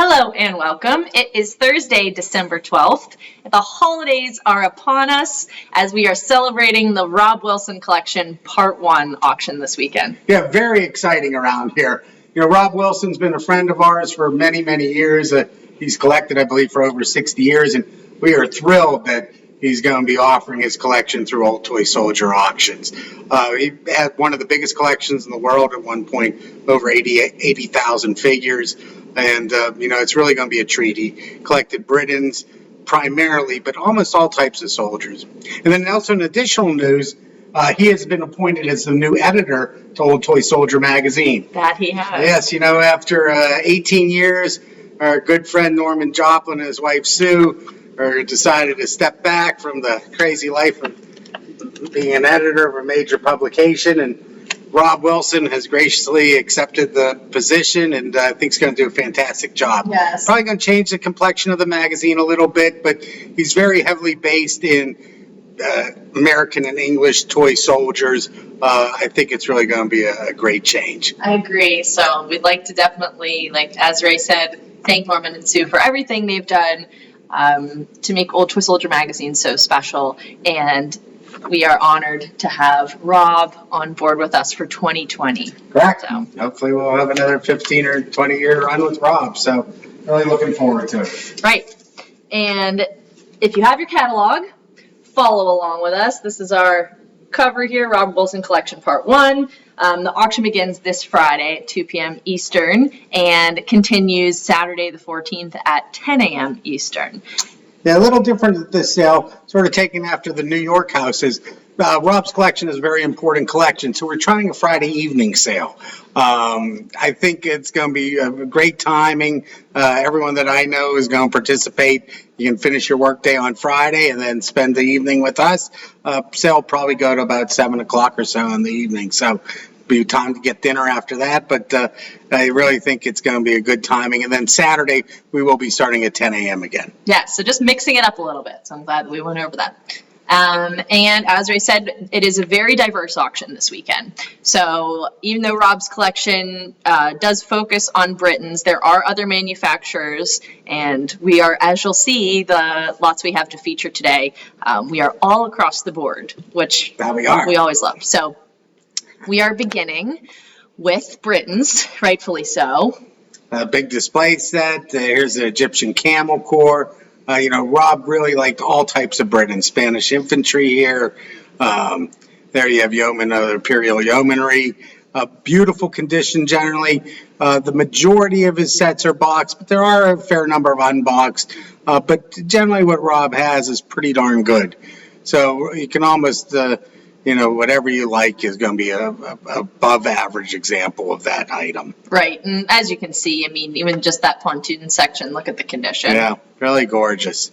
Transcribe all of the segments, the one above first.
Hello and welcome. It is Thursday, December 12th. The holidays are upon us as we are celebrating the Rob Wilson Collection Part 1 auction this weekend. Yeah, very exciting around here. You know, Rob Wilson's been a friend of ours for many, many years. He's collected, I believe, for over 60 years, and we are thrilled that he's going to be offering his collection through Old Toy Soldier auctions. He had one of the biggest collections in the world at one point, over 80,000 figures. And, it's really going to be a treat. He collected Britons primarily, but almost all types of soldiers. And then also in additional news, he has been appointed as the new editor to Old Toy Soldier magazine. That he has. Yes, after 18 years, our good friend Norman Joplin and his wife Sue decided to step back from the crazy life of being an editor of a major publication, and Rob Wilson has graciously accepted the position, and I think he's going to do a fantastic job. Yes. Probably going to change the complexion of the magazine a little bit, but he's very heavily based in American and English toy soldiers. I think it's really going to be a great change. I agree. So we'd like to definitely, as Ray said, thank Norman and Sue for everything they've done to make Old Toy Soldier magazine so special. And we are honored to have Rob on board with us for 2020. Correct. So hopefully we'll have another 15 or 20 year run with Rob. So really looking forward to it. Right. And if you have your catalog, follow along with us. This is our cover here, Rob Wilson Collection Part 1. The auction begins this Friday at 2 p.m. Eastern and continues Saturday the 14th at 10 a.m. Eastern. Yeah, a little different at this sale, sort of taken after the New York houses. Rob's collection is a very important collection, so we're trying a Friday evening sale. I think it's going to be a great timing. Everyone that I know is going to participate. You can finish your workday on Friday and then spend the evening with us. Sale will probably go to about 7 o'clock or so in the evening, so be time to get dinner after that, but I really think it's going to be a good timing. And then Saturday, we will be starting at 10 a.m. again. Yeah, so just mixing it up a little bit. So I'm glad that we went over that. And as Ray said, it is a very diverse auction this weekend. So even though Rob's collection does focus on Britons, there are other manufacturers, and we are, as you'll see, the lots we have to feature today, we are all across the board, which we always love. So we are beginning with Britons, rightfully so. A big display set. Here's the Egyptian Camel Corps. Rob really liked all types of Britons. Spanish infantry here. There you have yeomen of the Imperial Yeomanry. Beautiful condition generally. The majority of his sets are boxed, but there are a fair number of unboxed. But generally what Rob has is pretty darn good. So you can almost... whatever you like is going to be a above average example of that item. Right. And as you can see, even just that pontoon section, look at the condition. Yeah, really gorgeous.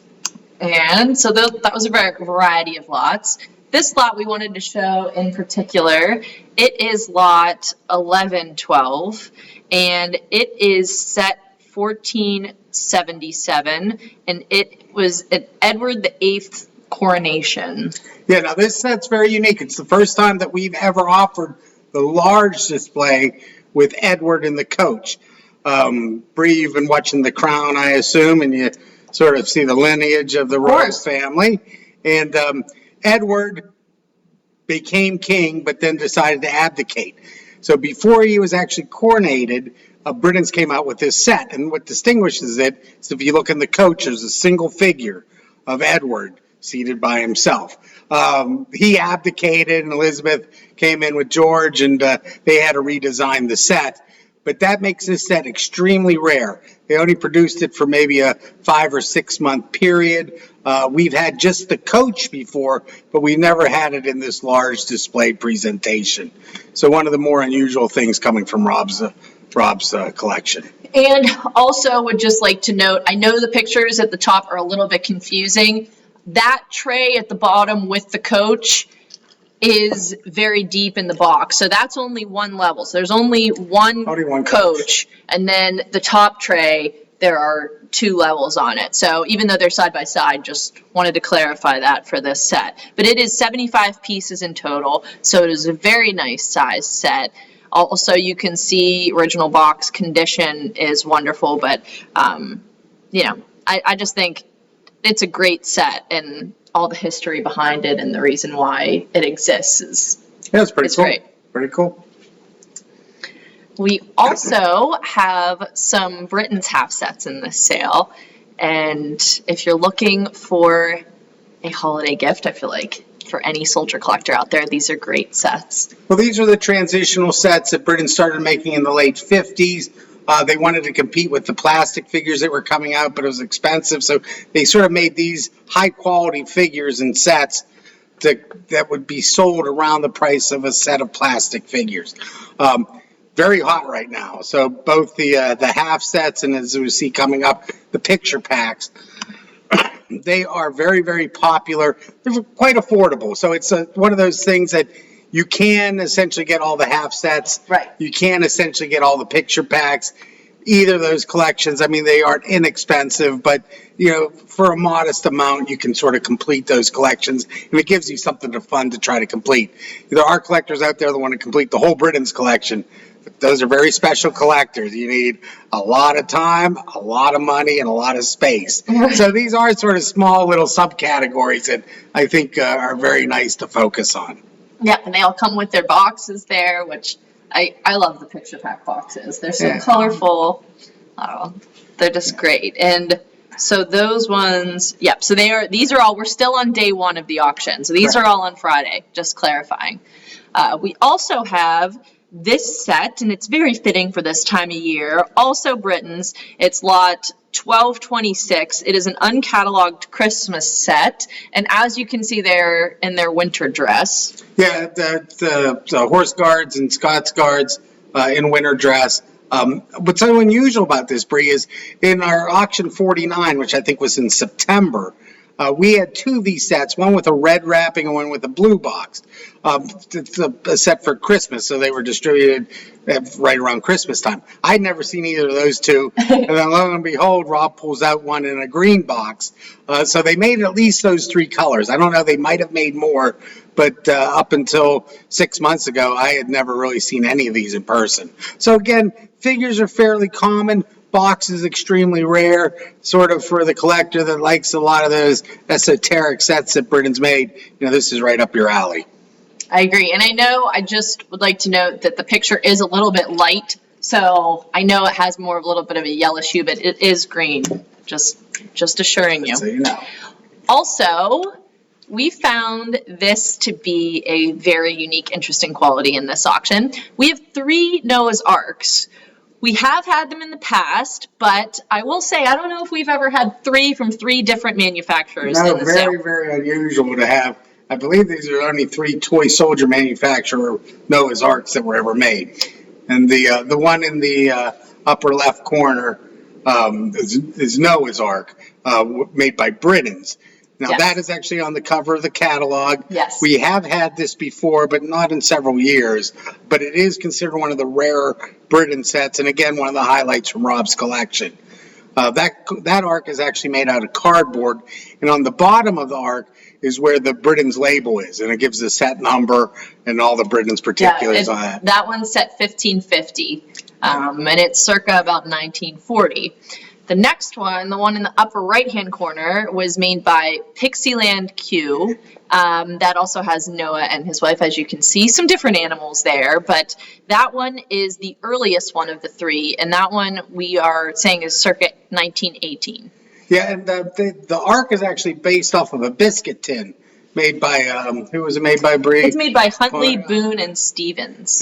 And so that was a variety of lots. This lot we wanted to show in particular, it is lot 1112, and it is set 1477, and it was an Edward VIII coronation. Yeah, now this set's very unique. It's the first time that we've ever offered the large display with Edward in the coach. Bree, you've been watching The Crown, I assume, and you sort of see the lineage of the royal family. And Edward became king, but then decided to abdicate. So before he was actually coronated, Britons came out with this set. And what distinguishes it is if you look in the coach, there's a single figure of Edward seated by himself. He abdicated, and Elizabeth came in with George, and they had to redesign the set. But that makes this set extremely rare. They only produced it for maybe a 5 or 6 month period. We've had just the coach before, but we never had it in this large display presentation. So one of the more unusual things coming from Rob's collection. And also would just like to note, I know the pictures at the top are a little bit confusing. That tray at the bottom with the coach is very deep in the box. So that's only one level. So there's only one coach. And then the top tray, there are 2 levels on it. So even though they're side by side, just wanted to clarify that for this set. But it is 75 pieces in total. So it is a very nice size set. Also, you can see original box condition is wonderful, but, you know, I just think it's a great set, and all the history behind it and the reason why it exists is That's pretty cool. great. Pretty cool. We also have some Britons half sets in this sale, and if you're looking for a holiday gift, I feel like for any soldier collector out there, these are great sets. Well, these are the transitional sets that Britons started making in the late 50s. They wanted to compete with the plastic figures that were coming out, but it was expensive, so they sort of made these high-quality figures and sets that would be sold around the price of a set of plastic figures. Very hot right now. So both the half sets and, as we see coming up, the picture packs, they are very, very popular. They're quite affordable. So it's one of those things that you can essentially get all the half sets. Right. You can essentially get all the picture packs. Either of those collections, I mean, they aren't inexpensive, but, you know, for a modest amount, you can sort of complete those collections, and it gives you something fun to try to complete. There are collectors out there that want to complete the whole Britons collection. Those are very special collectors. You need a lot of time, a lot of money, and a lot of space. So these are sort of small little subcategories that I think are very nice to focus on. Yeah, and they all come with their boxes there, which I love the picture pack boxes. They're so colorful. They're just great. And so those ones, yep. So these are all, we're still on day one of the auction. So these are all on Friday, just clarifying. We also have this set, and it's very fitting for this time of year. Also Britons, it's lot 1226. It is an uncatalogued Christmas set, and as you can see there in their winter dress. Yeah, the horse guards and Scots guards in winter dress. What's so unusual about this, Bree, is in our auction 49, which I think was in September, we had two of these sets, one with a red wrapping and one with a blue box. It's a set for Christmas, so they were distributed right around Christmas time. I'd never seen either of those two, and then lo and behold, Rob pulls out one in a green box. So they made at least those three colors. I don't know, they might have made more, but up until 6 months ago, I had never really seen any of these in person. So again, figures are fairly common. Box is extremely rare, sort of for the collector that likes a lot of those esoteric sets that Britons made. You know, this is right up your alley. I agree. And I just would like to note that the picture is a little bit light. So I know it has more of a little bit of a yellowish hue, but it is green. Just assuring you. So you know. Also, we found this to be a very unique, interesting quality in this auction. We have 3 Noah's Arks. We have had them in the past, but I will say I don't know if we've ever had 3 from 3 different manufacturers in the sale. Very unusual to have. I believe these are only 3 toy soldier manufacturer Noah's Arks that were ever made. And the one in the upper left corner is Noah's Ark, made by Britons. Now, that is actually on the cover of the catalog. Yes. We have had this before, but not in several years. But it is considered one of the rarer Briton sets, and again, one of the highlights from Rob's collection. That ark is actually made out of cardboard, and on the bottom of the ark is where the Britons label is, and it gives the set number and all the Britons particulars on it. That one's set 1550, and it's circa about 1940. The next one, the one in the upper right-hand corner, was made by Pixieland Q. That also has Noah and his wife, as you can see. Some different animals there, but that one is the earliest one of the 3, and that one we are saying is circa 1918. Yeah, and the ark is actually based off of a biscuit tin made by, who was it made by, Bree? It's made by Huntley, Boone, and Stevens.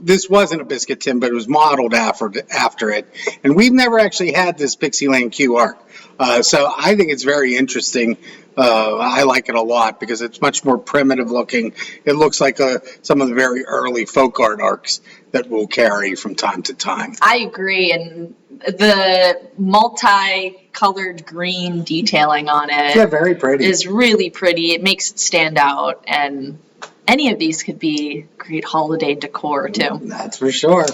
This wasn't a biscuit tin, but it was modeled after it. And we've never actually had this Pixieland Q ark. So I think it's very interesting. I like it a lot because it's much more primitive looking. It looks like some of the very early folk art arks that we'll carry from time to time. I agree. And the multi-colored green detailing on it very pretty. Is really pretty. It makes it stand out, and any of these could be great holiday decor too. That's for sure.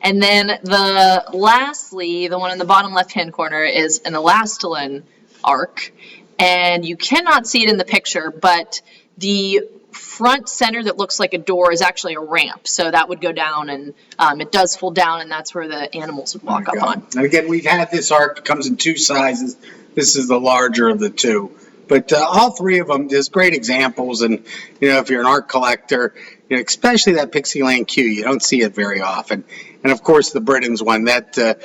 And then lastly, the one in the bottom left-hand corner is an Elastilin arc, and you cannot see it in the picture, but the front center that looks like a door is actually a ramp. So that would go down, and it does fold down, and that's where the animals would walk up on. And again, we've had this arc. It comes in two sizes. This is the larger of the two. But all three of them, just great examples. And, if you're an art collector, especially that Pixieland Q, you don't see it very often. And, of course, the Britons one, that, at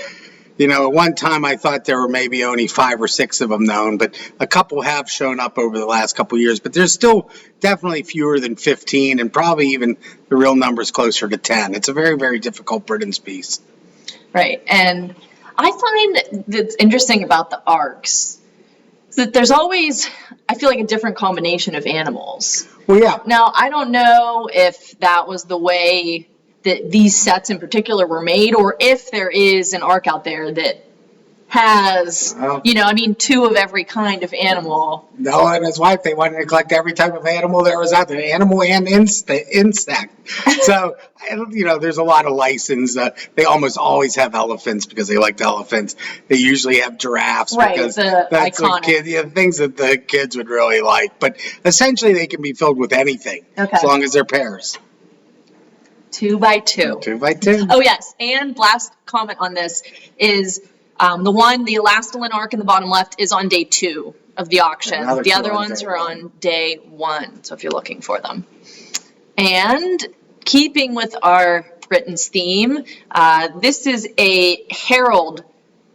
one time I thought there were maybe only 5 or 6 of them known, but a couple have shown up over the last couple of years. But there's still definitely fewer than 15, and probably even the real number's closer to 10. It's a very, very difficult Britons piece. Right. And I find that's interesting about the arcs that there's always, I feel like, a different combination of animals. Well, yeah. Now, I don't know if that was the way that these sets in particular were made, or if there is an arc out there that has, 2 of every kind of animal. Noah and his wife, they wanted to collect every type of animal there was out there, animal and insect. So, there's a lot of license. They almost always have elephants because they like the elephants. They usually have giraffes because that's iconic. Things that the kids would really like. But essentially, they can be filled with anything as long as they're pairs. 2 by 2. 2 by 2. Oh, yes. And last comment on this is the elastomeric arc in the bottom left is on day 2 of the auction. The other ones are on day 1, so if you're looking for them. And keeping with our Britons theme, this is a Herald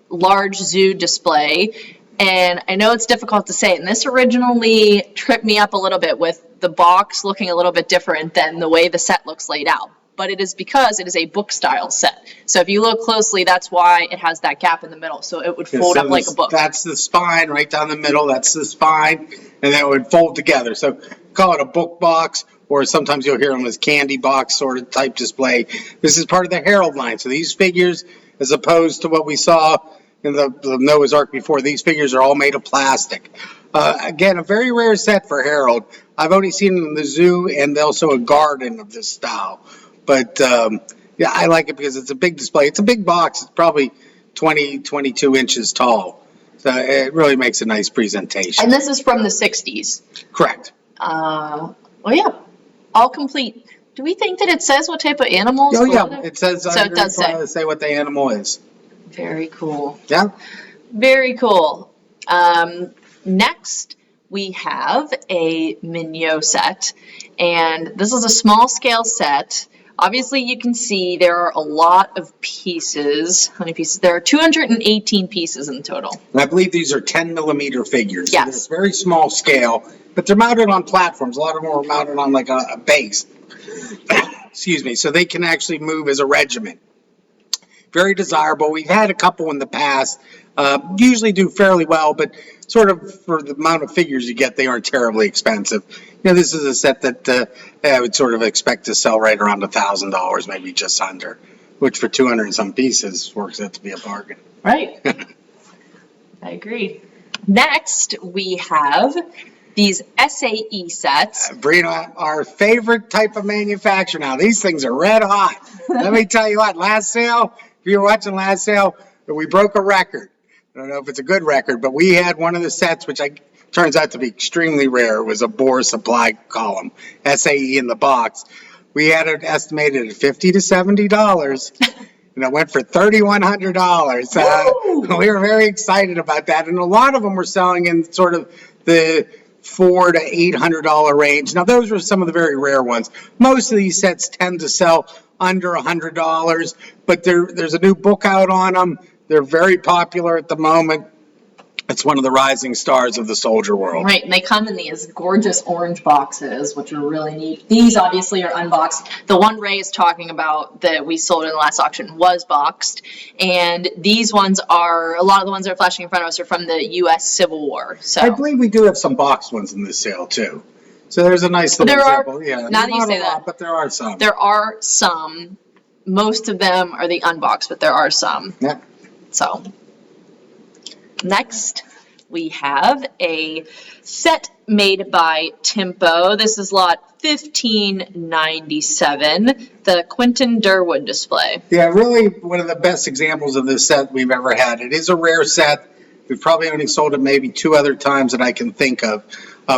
large zoo display. And I know it's difficult to say, and this originally tripped me up a little bit with the box looking a little bit different than the way the set looks laid out. But it is because it is a book style set. So if you look closely, that's why it has that gap in the middle. So it would fold up like a book. That's the spine right down the middle. That's the spine. And then it would fold together. So call it a book box, or sometimes you'll hear them as candy box sort of type display. This is part of the Herald line. So these figures, as opposed to what we saw in the Noah's Ark before, these figures are all made of plastic. Again, a very rare set for Herald. I've only seen them in the zoo and also a garden of this style. But, I like it because it's a big display. It's a big box. It's probably 20, 22 inches tall. So it really makes a nice presentation. And this is from the 60s. Correct. Yeah. All complete. Do we think that it says what type of animals? Oh, yeah. It says, so it does say what the animal is. Very cool. Yeah. Very cool. Next, we have a Mignot set. And this is a small scale set. Obviously, you can see there are a lot of pieces. How many pieces? There are 218 pieces in total. And I believe these are 10 millimeter figures. Yes. So it's very small scale, but they're mounted on platforms. A lot of them are mounted on like a base. Excuse me. So they can actually move as a regiment. Very desirable. We've had a couple in the past. Usually do fairly well, but sort of for the amount of figures you get, they aren't terribly expensive. This is a set that I would sort of expect to sell right around $1,000, maybe just under, which for 200 and some pieces works out to be a bargain. Right. I agree. Next, we have these SAE sets. Brina, our favorite type of manufacturer now. These things are red hot. Let me tell you what, last sale, if you were watching last sale, we broke a record. I don't know if it's a good record, but we had one of the sets, which turns out to be extremely rare. It was a bore supply column, SAE in the box. We had it estimated at $50 to $70, and it went for $3,100. We were very excited about that, and a lot of them were selling in sort of the $400 to $800 range. Now, those were some of the very rare ones. Most of these sets tend to sell under $100, but there's a new book out on them. They're very popular at the moment. It's one of the rising stars of the soldier world. Right, and they come in these gorgeous orange boxes, which are really neat. These obviously are unboxed. The one Ray is talking about that we sold in the last auction was boxed. And these ones are, a lot of the ones that are flashing in front of us are from the U.S. Civil War. So I believe we do have some boxed ones in this sale, too. So there's a nice little example. Yeah, now that you say that, but there are some. There are some. Most of them are the unboxed, but there are some. Yeah. So, next we have a set made by Tempo. This is lot 1597, the Quentin Durwood display. Yeah, really one of the best examples of this set we've ever had. It is a rare set. We've probably only sold it maybe 2 other times that I can think of.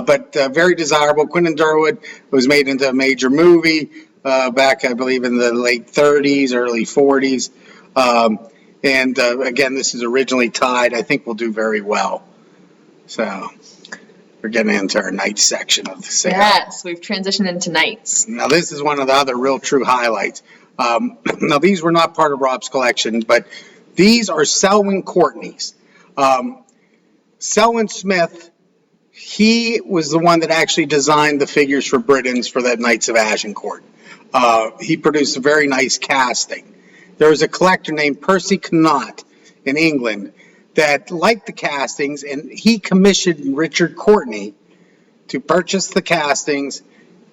but very desirable. Quentin Durwood was made into a major movie back, I believe, in the late 30s, early 40s. And again, this is originally tied. I think we'll do very well. So we're getting into our night section of the sale. Yes, we've transitioned into nights. Now, this is one of the other real true highlights. Now, these were not part of Rob's collection, but these are Selwyn Courtney's. Selwyn Smith, he was the one that actually designed the figures for Britons for that Knights of Agincourt. He produced a very nice casting. There was a collector named Percy Connaught in England that liked the castings, and he commissioned Richard Courtney to purchase the castings.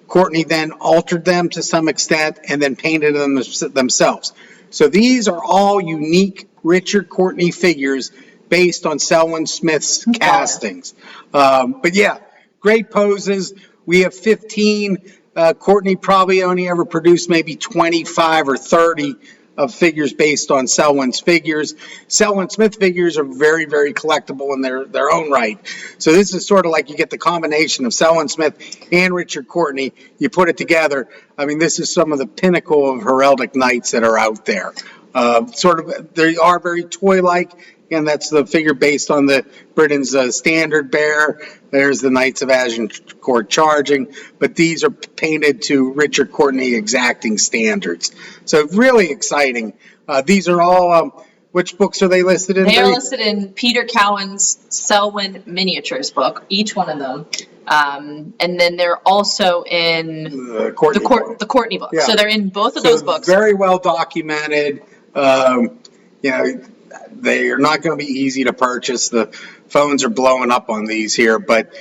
Courtney then altered them to some extent and then painted them themselves. So these are all unique Richard Courtney figures based on Selwyn Smith's castings. But yeah, great poses. We have 15. Courtney probably only ever produced maybe 25 or 30 of figures based on Selwyn's figures. Selwyn Smith figures are very, very collectible in their own right. So this is sort of like you get the combination of Selwyn Smith and Richard Courtney. You put it together. I mean, this is some of the pinnacle of heraldic knights that are out there. They are very toy-like, and that's the figure based on the Britain's standard bearer. There's the Knights of Agincourt charging, but these are painted to Richard Courtney exacting standards. So really exciting. These are all, which books are they listed in? They are listed in Peter Cowan's Selwyn Miniatures book, each one of them. And then they're also in the Courtney book. Yeah. So they're in both of those books. Very well documented. They are not going to be easy to purchase. The phones are blowing up on these here, but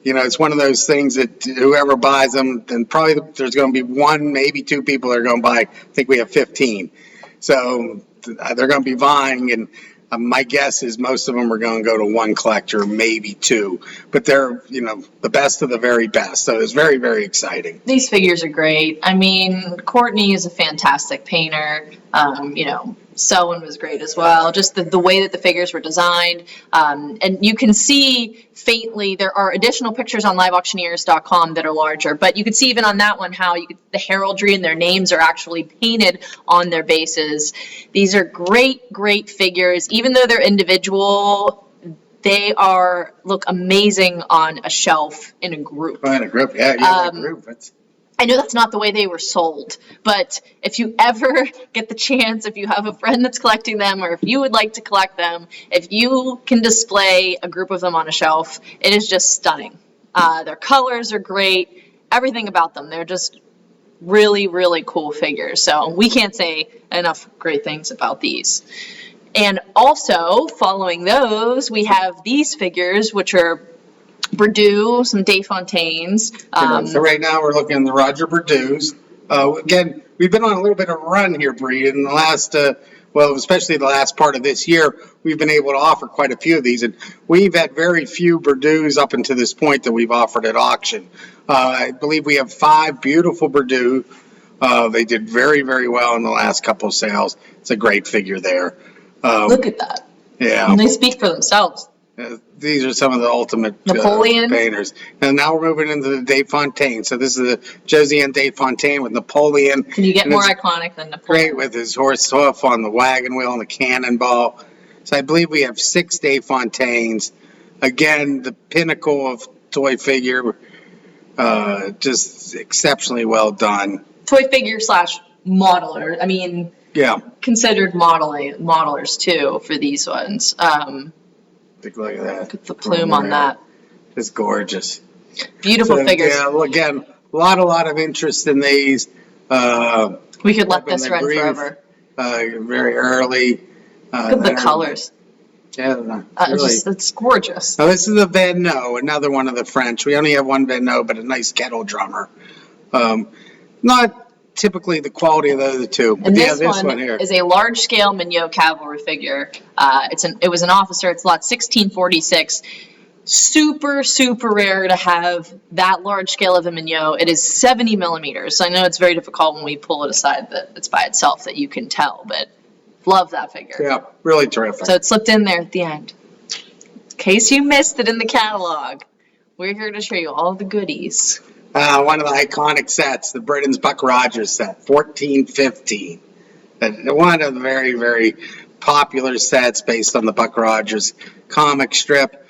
it's one of those things that whoever buys them, then probably there's going to be one, maybe two people that are going to buy. I think we have 15. So they're going to be vying, and my guess is most of them are going to go to one collector, maybe two. But they're, the best of the very best. So it's very, very exciting. These figures are great. I mean, Courtney is a fantastic painter. Selwyn was great as well. Just the way that the figures were designed. And you can see faintly, there are additional pictures on liveauctioneers.com that are larger, but you can see even on that one how the heraldry and their names are actually painted on their bases. These are great, great figures. Even though they're individual, they look amazing on a shelf in a group. Oh, in a group, yeah, in a group. I know that's not the way they were sold, but if you ever get the chance, if you have a friend that's collecting them, or if you would like to collect them, if you can display a group of them on a shelf, it is just stunning. Their colors are great, everything about them. They're just really, really cool figures. So we can't say enough great things about these. And also, following those, we have these figures, which are Purdue, some Desfontaines. So right now we're looking at the Roger Purdue's. Again, we've been on a little bit of a run here, Bree, in the last, especially the last part of this year, we've been able to offer quite a few of these, and we've had very few Purdue's up until this point that we've offered at auction. I believe we have 5 beautiful Purdue. They did very, very well in the last couple of sales. It's a great figure there. Look at that. Yeah. And they speak for themselves. These are some of the ultimate painters. And now we're moving into the Desfontaines. So this is the Josiane Desfontaines with Napoleon. Can you get more iconic than Napoleon? Great, with his horse hoof on the wagon wheel and the cannonball. So I believe we have 6 Desfontaines. Again, the pinnacle of toy figure. Just exceptionally well done. Toy figure / modeler. I mean, yeah, considered modelers too for these ones. Take a look at that. Look at the plume on that. It's gorgeous. Beautiful figures. Yeah, well, again, a lot of interest in these. We could let this run forever. Very early. Look at the colors. Yeah, it's gorgeous. Now this is a Mignot, another one of the French. We only have one Mignot, but a nice kettle drummer. Not typically the quality of the other two. And this one here is a large-scale Mignot cavalry figure. It was an officer. It's lot 1646. Super, super rare to have that large scale of a Mignot. It is 70 millimeters. So I know it's very difficult when we pull it aside that it's by itself that you can tell, but love that figure. Yeah, really terrific. So it slipped in there at the end. In case you missed it in the catalog. we're here to show you all the goodies. One of the iconic sets, the Britons Buck Rogers set, 1415. One of the very, very popular sets based on the Buck Rogers comic strip.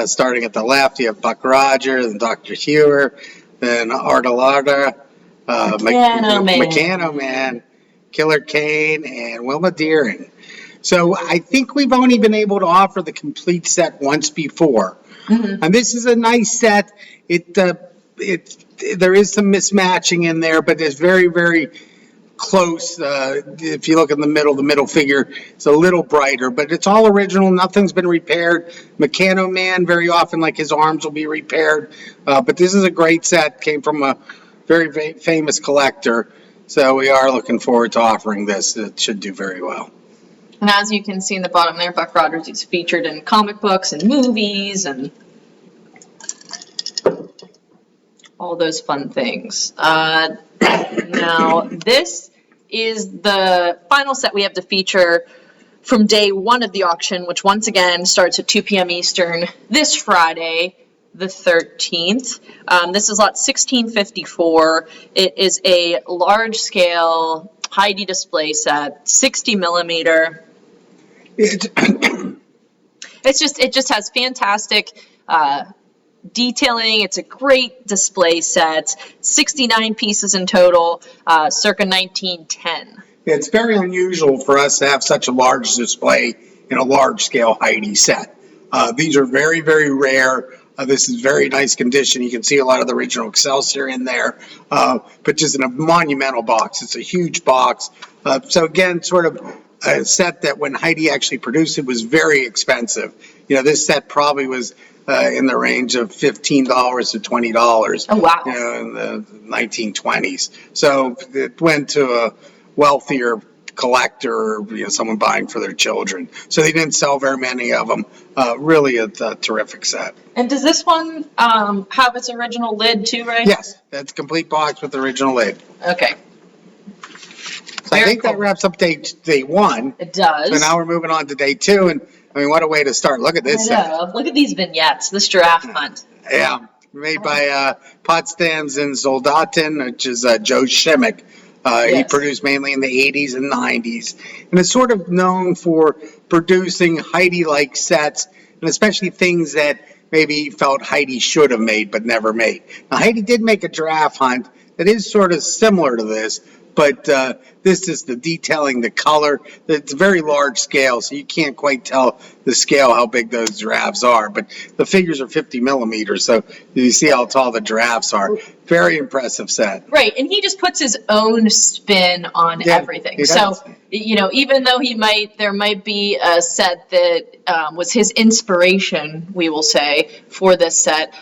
Starting at the left, you have Buck Rogers and Dr. Hewer, then Artelarda, Meccano Man, Killer Kane, and Wilma Deering. So I think we've only been able to offer the complete set once before. And this is a nice set. There is some mismatching in there, but it's very, very close. If you look in the middle figure is a little brighter, but it's all original. Nothing's been repaired. Meccano Man, very often, like his arms will be repaired. But this is a great set. Came from a very famous collector. So we are looking forward to offering this. It should do very well. And as you can see in the bottom there, Buck Rogers is featured in comic books and movies and all those fun things. Now, this is the final set we have to feature from day one of the auction, which once again starts at 2 p.m. Eastern this Friday, the 13th. This is lot 1654. It is a large-scale Heidi display set, 60 millimeter. It just has fantastic detailing. It's a great display set. 69 pieces in total, circa 1910. It's very unusual for us to have such a large display in a large-scale Heidi set. These are very, very rare. This is very nice condition. You can see a lot of the original Excelsior in there, but just in a monumental box. It's a huge box. So again, sort of a set that when Heidi actually produced it was very expensive. You know, this set probably was in the range of $15 to $20. Oh, wow. You know, in the 1920s. So it went to a wealthier collector, you know, someone buying for their children. So they didn't sell very many of them. Really a terrific set. And does this one have its original lid too, right? Yes, that's a complete box with the original lid. Okay. So I think that wraps up day one. It does. So now we're moving on to day two, and I mean, what a way to start. Look at this set. Look at these vignettes, this giraffe hunt. Yeah, made by Potsdams and Soldaten, which is Joe Shimmick. He produced mainly in the 80s and 90s, and is sort of known for producing Heidi-like sets, and especially things that maybe he felt Heidi should have made but never made. Now, Heidi did make a giraffe hunt that is sort of similar to this, but this is the detailing, the color. It's very large scale, so you can't quite tell the scale how big those giraffes are. But the figures are 50 millimeters, so you see how tall the giraffes are. Very impressive set. Right, and he just puts his own spin on everything. So, you know, even though there might be a set that was his inspiration, we will say, for this set.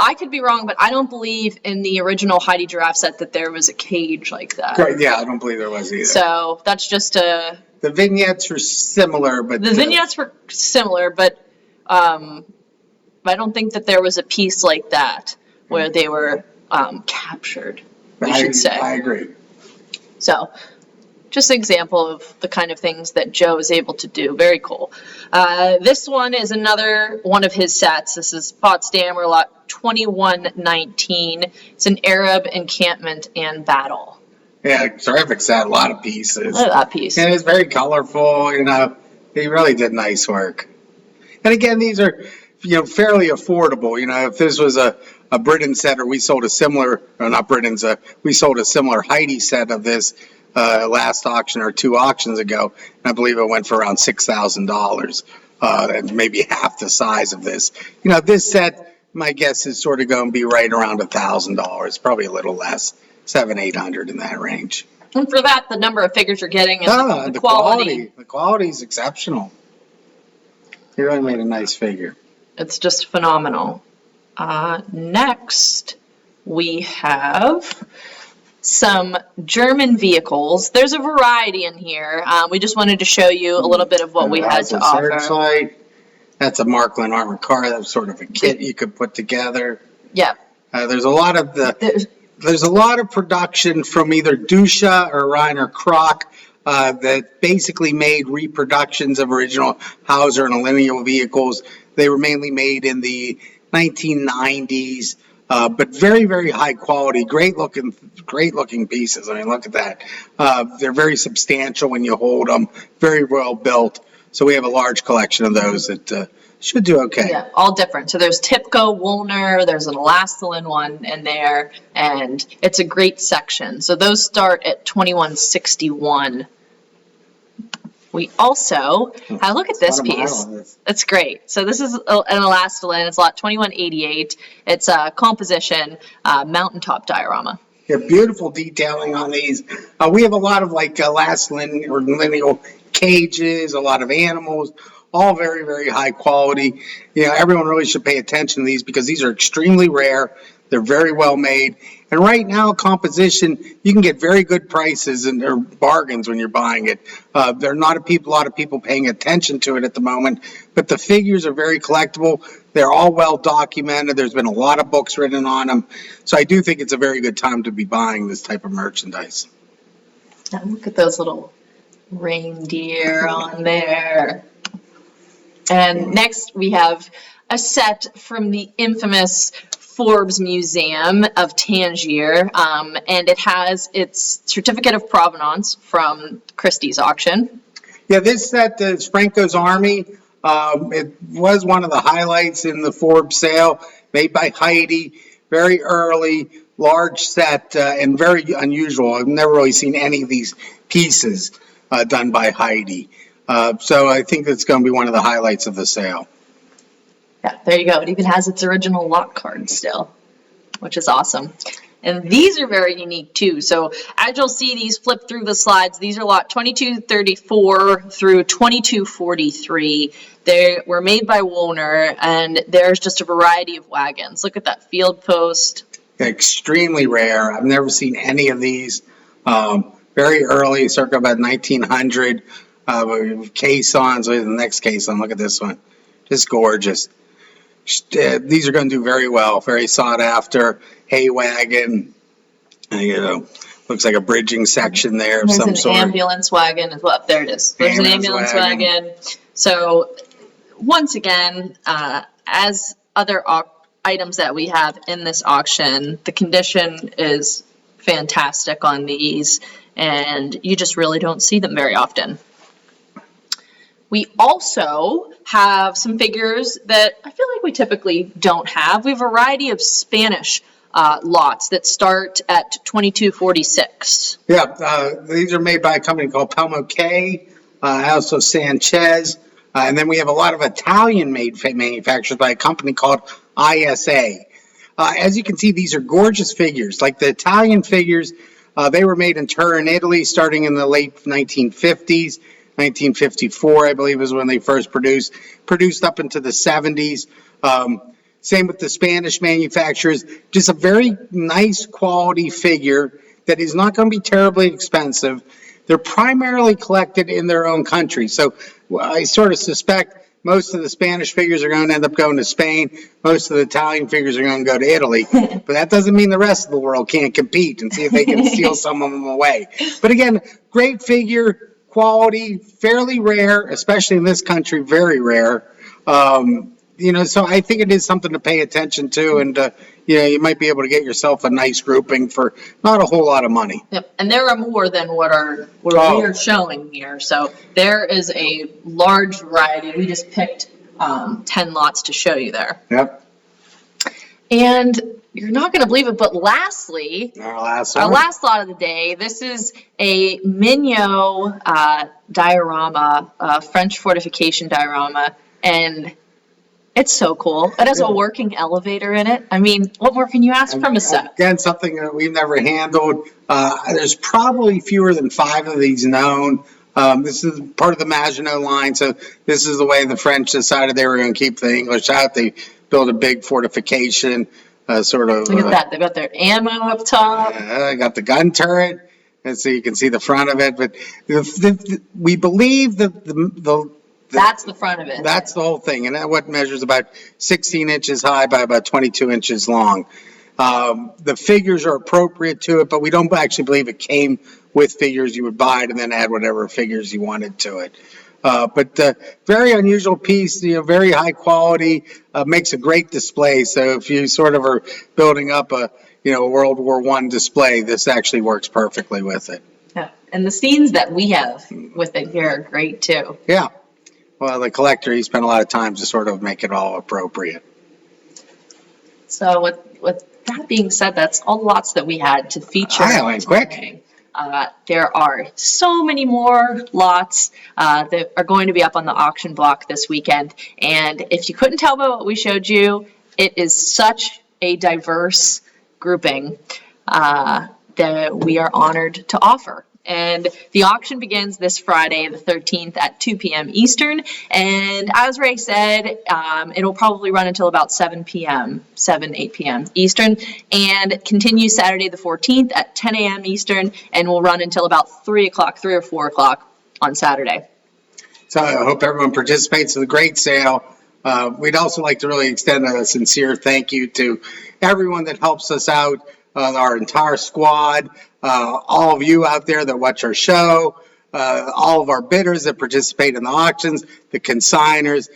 I could be wrong, but I don't believe in the original Heidi giraffe set that there was a cage like that. Right, yeah, I don't believe there was either. So that's just a... The vignettes were similar, but... The vignettes were similar, but I don't think that there was a piece like that where they were captured, we should say. I agree. So... just an example of the kind of things that Joe is able to do. Very cool. This one is another one of his sets. This is Potsdamer lot 2119. It's an Arab encampment and battle. Yeah, terrific set. A lot of pieces. Look at that piece. And it's very colorful. You know, he really did nice work. And again, these are, you know, fairly affordable. You know, if this was a Briton set, or we sold a similar, or not Britons, we sold a similar Heidi set of this last auction or two auctions ago, and I believe it went for around $6,000, and maybe half the size of this. You know, this set, my guess is sort of going to be right around $1,000, probably a little less, $700-800 in that range. And for that, the number of figures you're getting and the quality. The quality is exceptional. He really made a nice figure. It's just phenomenal. Next, we have some German vehicles. There's a variety in here. We just wanted to show you a little bit of what we had to offer. Searchlight. That's a Markland armored car. That's sort of a kit you could put together. Yeah. There's a lot of there's a lot of production from either Dusha or Reiner Kroc that basically made reproductions of original Hauser and Alineo vehicles. They were mainly made in the 1990s, but very, very high quality, great looking pieces. I mean, look at that. They're very substantial when you hold them, very well built. So we have a large collection of those that should do okay. Yeah, all different. So there's Tipco, Woolner, there's an elastoline one in there, and it's a great section. So those start at $21.61. We also look at this piece. That's great. So this is an elastoline. It's lot 2188. It's a composition mountaintop diorama. Yeah, beautiful detailing on these. We have a lot of like elastoline or lineal cages, a lot of animals, all very, very high quality. You know, everyone really should pay attention to these because these are extremely rare. They're very well made. And right now, composition, you can get very good prices and or bargains when you're buying it. There are not a lot of people paying attention to it at the moment, but the figures are very collectible. They're all well documented. There's been a lot of books written on them. So I do think it's a very good time to be buying this type of merchandise. Now look at those little reindeer on there. And next we have a set from the infamous Forbes Museum of Tangier, and it has its certificate of provenance from Christie's auction. Yeah, this set is Franco's Army. It was one of the highlights in the Forbes sale, made by Heidi, very early, large set, and very unusual. I've never really seen any of these pieces done by Heidi. So I think it's going to be one of the highlights of the sale. Yeah, there you go. It even has its original lot card still, which is awesome. And these are very unique too. So as you'll see these flip through the slides, these are lot 2234 through 2243. They were made by Woolner, and there's just a variety of wagons. Look at that field post. Extremely rare. I've never seen any of these. Very early, circa about 1900. Caissons. The next caisson. Look at this one. Just gorgeous. These are going to do very well. Very sought after. Hay wagon. You know, looks like a bridging section there of some sort. There's an ambulance wagon as well. There it is. There's an ambulance wagon. So once again, as other items that we have in this auction, the condition is fantastic on these, and you just really don't see them very often. We also have some figures that I feel like we typically don't have. We have a variety of Spanish lots that start at 2246. Yeah, these are made by a company called Pelmo K, also Sanchez, and then we have a lot of Italian-made manufacturers by a company called ISA. As you can see, these are gorgeous figures. Like the Italian figures, they were made in Turin, Italy, starting in the late 1950s. 1954, I believe, is when they first produced up into the 70s. Same with the Spanish manufacturers. Just a very nice quality figure that is not going to be terribly expensive. They're primarily collected in their own country. So I sort of suspect most of the Spanish figures are going to end up going to Spain. Most of the Italian figures are going to go to Italy. But that doesn't mean the rest of the world can't compete and see if they can steal some of them away. But again, great figure. Quality, fairly rare, especially in this country, very rare. You know, so I think it is something to pay attention to, and you know, you might be able to get yourself a nice grouping for not a whole lot of money. Yep, and there are more than what we are showing here. So there is a large variety. We just picked 10 lots to show you there. Yep. And you're not going to believe it, but lastly, our last lot of the day, this is a Mignot diorama, French fortification diorama, and it's so cool. It has a working elevator in it. I mean, what more can you ask from a set? Again, something that we've never handled. There's probably fewer than 5 of these known. This is part of the Maginot line, so this is the way the French decided they were going to keep the English out. They built a big fortification. Sort of. Look at that. They've got their ammo up top. I got the gun turret, and so you can see the front of it. But we believe that that's the front of it. That's the whole thing, and that what measures about 16 inches high by about 22 inches long. The figures are appropriate to it, but we don't actually believe it came with figures. You would buy it and then add whatever figures you wanted to it. But very unusual piece, very high quality, makes a great display. So if you sort of are building up a World War I display, this actually works perfectly with it. Yeah. And the scenes that we have with it here are great too. Yeah. Well, the collector, he spent a lot of time to sort of make it all appropriate. So with that being said, that's all the lots that we had to feature. I went quick. There are so many more lots that are going to be up on the auction block this weekend. And if you couldn't tell by what we showed you, it is such a diverse grouping that we are honored to offer. And the auction begins this Friday, the 13th at 2 p.m. Eastern. And as Ray said, it'll probably run until about 7 p.m., 8 p.m. Eastern, and continues Saturday the 14th at 10 a.m. Eastern, and will run until about 3 or 4 o'clock on Saturday. So I hope everyone participates in the great sale. We'd also like to really extend a sincere thank you to everyone that helps us out, our entire squad, all of you out there that watch our show, all of our bidders that participate in the auctions, the consigners,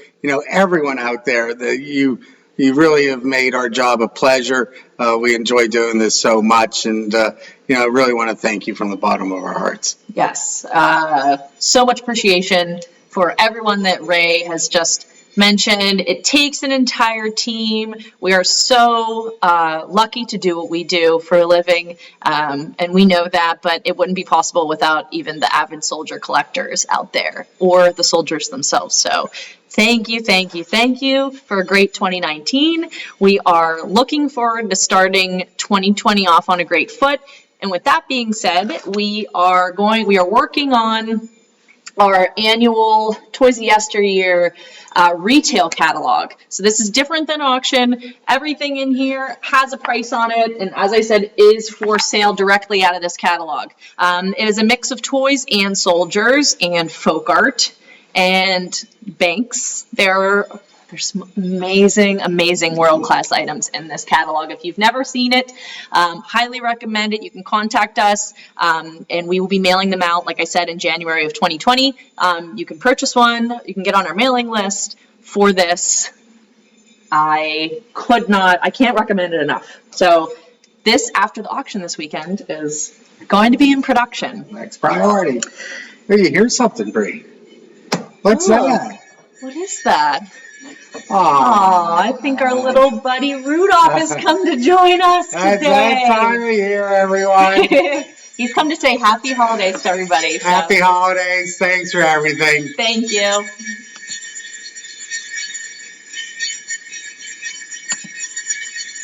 everyone out there, that you really have made our job a pleasure. We enjoy doing this so much, and really want to thank you from the bottom of our hearts. Yes, so much appreciation for everyone that Ray has just mentioned. It takes an entire team. We are so lucky to do what we do for a living, and we know that, but it wouldn't be possible without even the avid soldier collectors out there or the soldiers themselves. So thank you for a great 2019. We are looking forward to starting 2020 off on a great foot. And with that being said, we are working on our annual Toys of Yesteryear retail catalog. So this is different than auction. Everything in here has a price on it, and as I said, is for sale directly out of this catalog. It is a mix of toys and soldiers and folk art and banks. There's some amazing world-class items in this catalog. If you've never seen it, highly recommend it. You can contact us, and we will be mailing them out, like I said, in January of 2020. You can purchase one. You can get on our mailing list for this. I can't recommend it enough. So this, after the auction this weekend, is going to be in production. Next priority. Hey, here's something, Bree. What's that? What is that? Aw, I think our little buddy Rudolph has come to join us today. That's that time of year, everyone. He's come to say happy holidays to everybody. So. Happy holidays. Thanks for everything. Thank you.